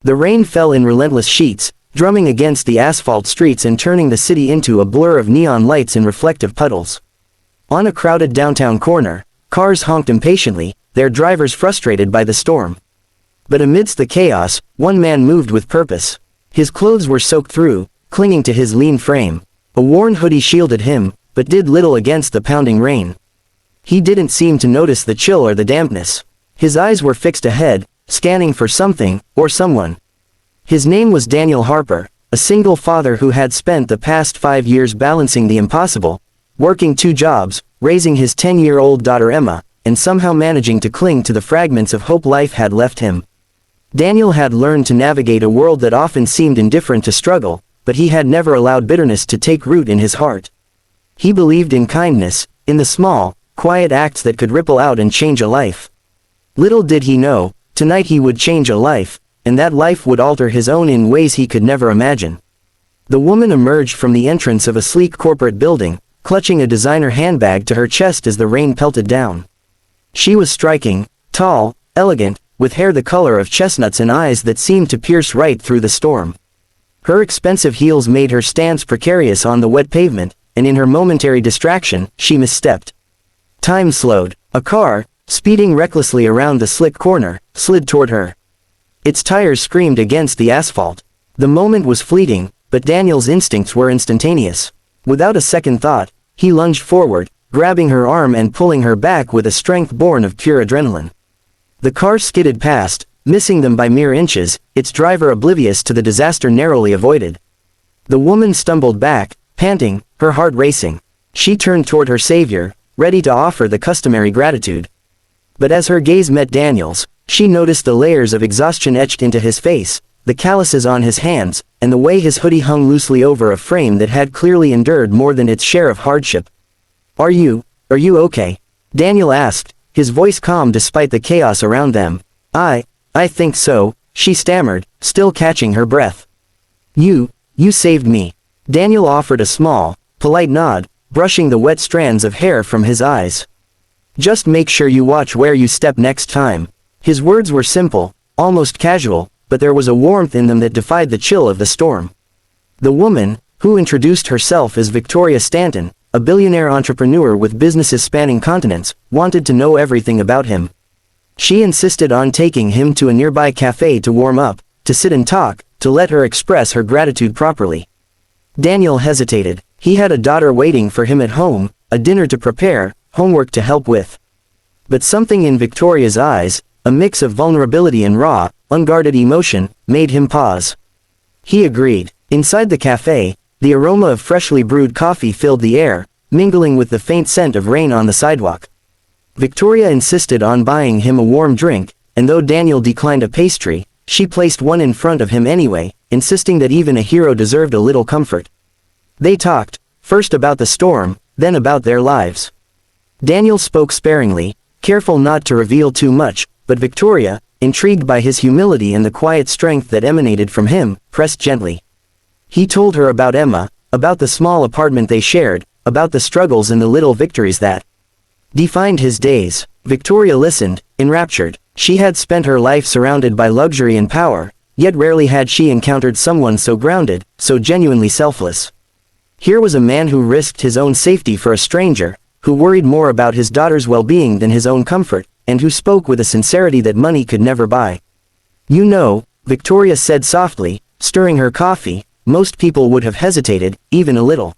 The rain fell in relentless sheets, drumming against the asphalt streets and turning the city into a blur of neon lights and reflective puddles. On a crowded downtown corner, cars honked impatiently, their drivers frustrated by the storm. But amidst the chaos, one man moved with purpose. His clothes were soaked through, clinging to his lean frame. A worn hoodie shielded him, but did little against the pounding rain. He didn't seem to notice the chill or the dampness. His eyes were fixed ahead, scanning for something, or someone. His name was Daniel Harper, a single father who had spent the past 5 years balancing the impossible, working 2 jobs, raising his 10-year-old daughter Emma, and somehow managing to cling to the fragments of hope life had left him. Daniel had learned to navigate a world that often seemed indifferent to struggle, but he had never allowed bitterness to take root in his heart. He believed in kindness, in the small, quiet acts that could ripple out and change a life. Little did he know, tonight he would change a life, and that life would alter his own in ways he could never imagine. The woman emerged from the entrance of a sleek corporate building, clutching a designer handbag to her chest as the rain pelted down. She was striking, tall, elegant, with hair the color of chestnuts and eyes that seemed to pierce right through the storm. Her expensive heels made her stance precarious on the wet pavement, and in her momentary distraction, she misstepped. Time slowed. A car, speeding recklessly around the slick corner, slid toward her. Its tires screamed against the asphalt. The moment was fleeting, but Daniel's instincts were instantaneous. Without a second thought, he lunged forward, grabbing her arm and pulling her back with a strength born of pure adrenaline. The car skidded past, missing them by mere inches, its driver oblivious to the disaster narrowly avoided. The woman stumbled back, panting, her heart racing. She turned toward her savior, ready to offer the customary gratitude. But as her gaze met Daniel's, she noticed the layers of exhaustion etched into his face, the calluses on his hands, and the way his hoodie hung loosely over a frame that had clearly endured more than its share of hardship. Are you okay?" Daniel asked, his voice calm despite the chaos around them. I think so," she stammered, still catching her breath. You saved me." Daniel offered a small, polite nod, brushing the wet strands of hair from his eyes. "Just make sure you watch where you step next time." His words were simple, almost casual, but there was a warmth in them that defied the chill of the storm. The woman, who introduced herself as Victoria Stanton, a billionaire entrepreneur with businesses spanning continents, wanted to know everything about him. She insisted on taking him to a nearby cafe to warm up, to sit and talk, to let her express her gratitude properly. Daniel hesitated. He had a daughter waiting for him at home, a dinner to prepare, homework to help with. But something in Victoria's eyes, a mix of vulnerability and raw, unguarded emotion, made him pause. He agreed. Inside the cafe, the aroma of freshly brewed coffee filled the air, mingling with the faint scent of rain on the sidewalk. Victoria insisted on buying him a warm drink, and though Daniel declined a pastry, she placed one in front of him anyway, insisting that even a hero deserved a little comfort. They talked, first about the storm, then about their lives. Daniel spoke sparingly, careful not to reveal too much, but Victoria, intrigued by his humility and the quiet strength that emanated from him, pressed gently. He told her about Emma, about the small apartment they shared, about the struggles and the little victories that defined his days. Victoria listened, enraptured. She had spent her life surrounded by luxury and power, yet rarely had she encountered someone so grounded, so genuinely selfless. Here was a man who risked his own safety for a stranger, who worried more about his daughter's well-being than his own comfort, and who spoke with a sincerity that money could never buy. "You know," Victoria said softly, stirring her coffee, "most people would have hesitated, even a little.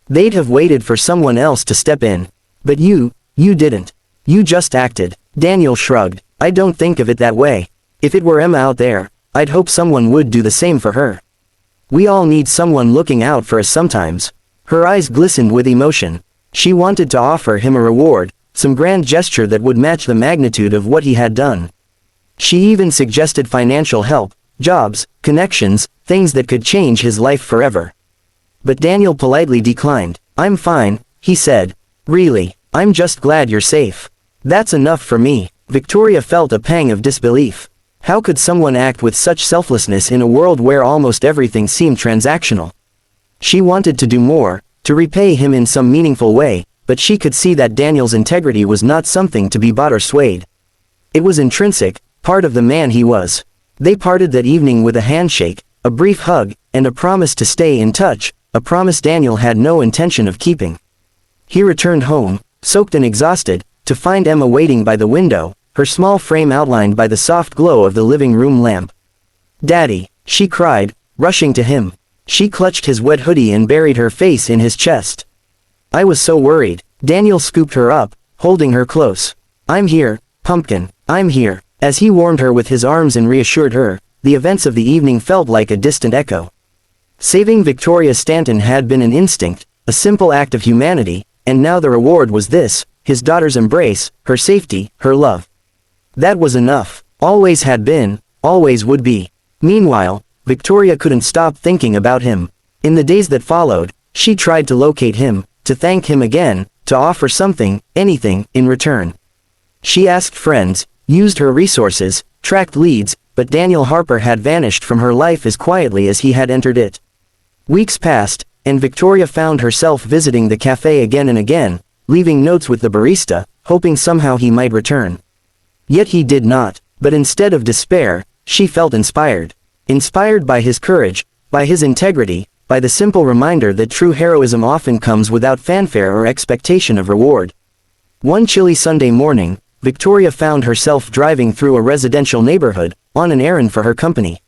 They'd have waited for someone else to step in. But you didn't. You just acted." Daniel shrugged. "I don't think of it that way. If it were Emma out there, I'd hope someone would do the same for her. We all need someone looking out for us sometimes." Her eyes glistened with emotion. She wanted to offer him a reward, some grand gesture that would match the magnitude of what he had done. She even suggested financial help, jobs, connections, things that could change his life forever. But Daniel politely declined. "I'm fine," he said. "Really, I'm just glad you're safe. That's enough for me." Victoria felt a pang of disbelief. How could someone act with such selflessness in a world where almost everything seemed transactional? She wanted to do more, to repay him in some meaningful way, but she could see that Daniel's integrity was not something to be bought or swayed. It was intrinsic, part of the man he was. They parted that evening with a handshake, a brief hug, and a promise to stay in touch, a promise Daniel had no intention of keeping. He returned home, soaked and exhausted, to find Emma waiting by the window, her small frame outlined by the soft glow of the living room lamp. "Daddy," she cried, rushing to him. She clutched his wet hoodie and buried her face in his chest. "I was so worried." Daniel scooped her up, holding her close. "I'm here, Pumpkin, I'm here." As he warmed her with his arms and reassured her, the events of the evening felt like a distant echo. Saving Victoria Stanton had been an instinct, a simple act of humanity, and now the reward was this, his daughter's embrace, her safety, her love. That was enough, always had been, always would be. Meanwhile, Victoria couldn't stop thinking about him. In the days that followed, she tried to locate him, to thank him again, to offer something, anything, in return. She asked friends, used her resources, tracked leads, but Daniel Harper had vanished from her life as quietly as he had entered it. Weeks passed, and Victoria found herself visiting the cafe again and again, leaving notes with the barista, hoping somehow he might return. Yet he did not, but instead of despair, she felt inspired. Inspired by his courage, by his integrity, by the simple reminder that true heroism often comes without fanfare or expectation of reward. One chilly Sunday morning, Victoria found herself driving through a residential neighborhood, on an errand for her company.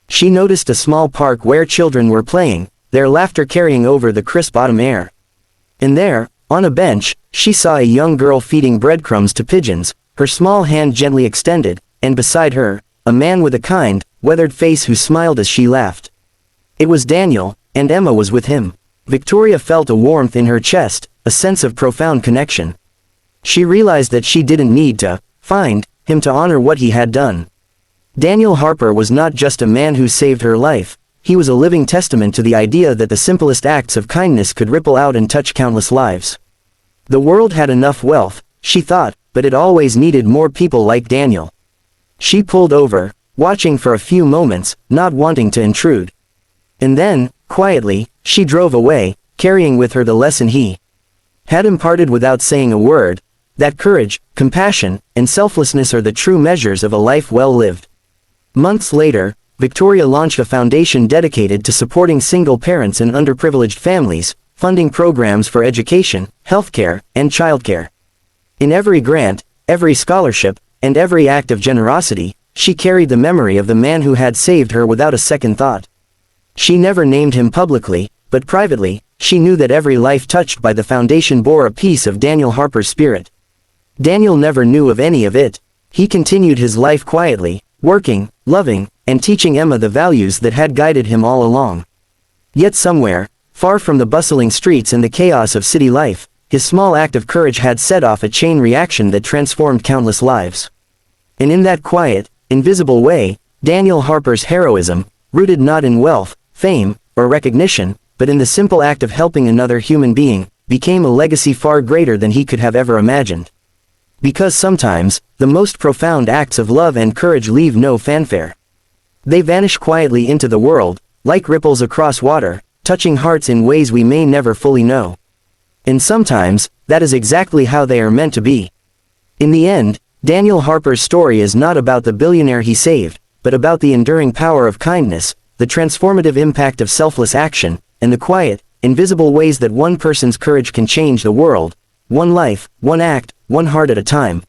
She noticed a small park where children were playing, their laughter carrying over the crisp autumn air. And there, on a bench, she saw a young girl feeding breadcrumbs to pigeons, her small hand gently extended, and beside her, a man with a kind, weathered face who smiled as she laughed. It was Daniel, and Emma was with him. Victoria felt a warmth in her chest, a sense of profound connection. She realized that she didn't need to find him to honor what he had done. Daniel Harper was not just a man who saved her life, he was a living testament to the idea that the simplest acts of kindness could ripple out and touch countless lives. The world had enough wealth, she thought, but it always needed more people like Daniel. She pulled over, watching for a few moments, not wanting to intrude. And then, quietly, she drove away, carrying with her the lesson he had imparted without saying a word, that courage, compassion, and selflessness are the true measures of a life well lived. Months later, Victoria launched a foundation dedicated to supporting single parents and underprivileged families, funding programs for education, healthcare, and childcare. In every grant, every scholarship, and every act of generosity, she carried the memory of the man who had saved her without a second thought. She never named him publicly, but privately, she knew that every life touched by the foundation bore a piece of Daniel Harper's spirit. Daniel never knew of any of it. He continued his life quietly, working, loving, and teaching Emma the values that had guided him all along. Yet somewhere, far from the bustling streets and the chaos of city life, his small act of courage had set off a chain reaction that transformed countless lives. And in that quiet, invisible way, Daniel Harper's heroism, rooted not in wealth, fame, or recognition, but in the simple act of helping another human being, became a legacy far greater than he could have ever imagined. Because sometimes, the most profound acts of love and courage leave no fanfare. They vanish quietly into the world, like ripples across water, touching hearts in ways we may never fully know. And sometimes, that is exactly how they are meant to be. In the end, Daniel Harper's story is not about the billionaire he saved, but about the enduring power of kindness, the transformative impact of selfless action, and the quiet, invisible ways that one person's courage can change the world, one life, one act, one heart at a time.